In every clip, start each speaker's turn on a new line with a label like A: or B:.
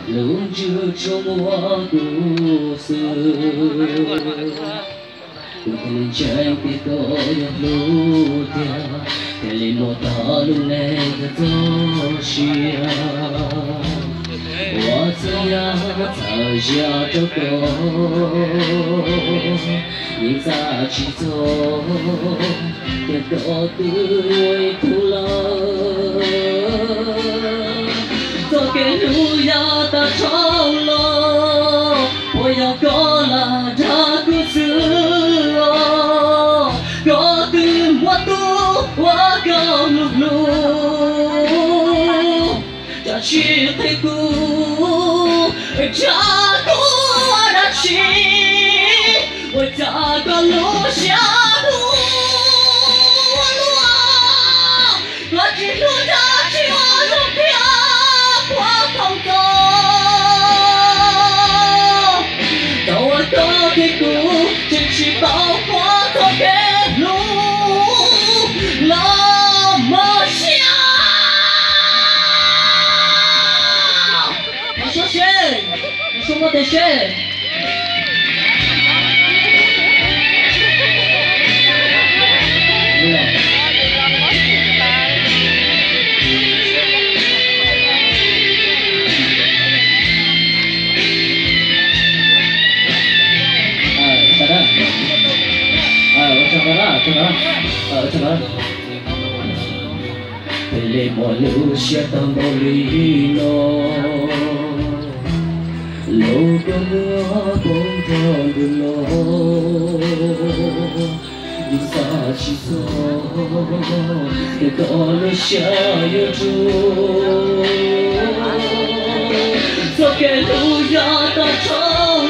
A: lưu giữ trong hoa故事。Bukan cai kita yang lutia, kali mota lunai tersia. 我怎样才下这个？你咋去走？也都对为苦了。走给路要到长了，我要过了这故事哦，过的我都我够路。 去太古，这古我的心，我这个路下路，我只路着去我路边我头走，到我到太古，真是把我走给路那么想。 你说我的选。Pele manusia tanpa lino. Logo pun tak dulu, bisa ciso, kalau saya tu, sekelu ya tak tahu,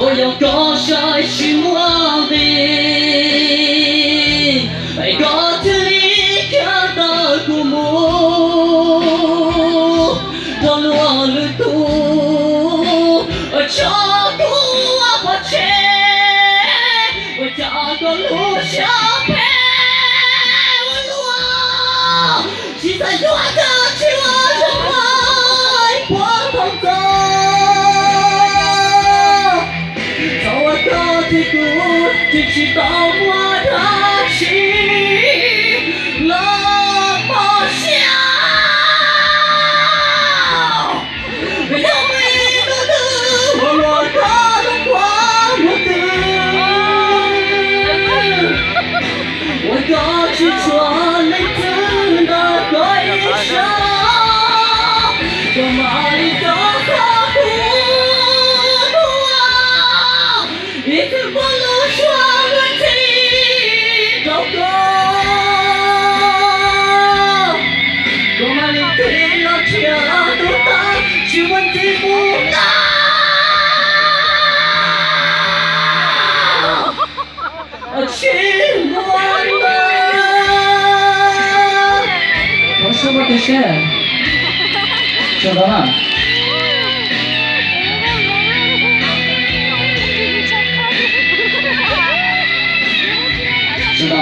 A: 我要高山去望的，爱高这里看到古墓，我落了土。 照顾我不缺，我找个路上陪我路，现在我的去我的怀我同走，找我的地图，只知道我的心那么想。 我去穿了真的归乡，我哪里找到孤独啊？一次过路上的几首歌，我哪里对了家都当去问题不大。 去我的，我说我的事，知道吗？知道，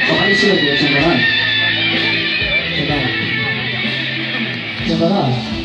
A: 我还是个学生的，知道，知道了。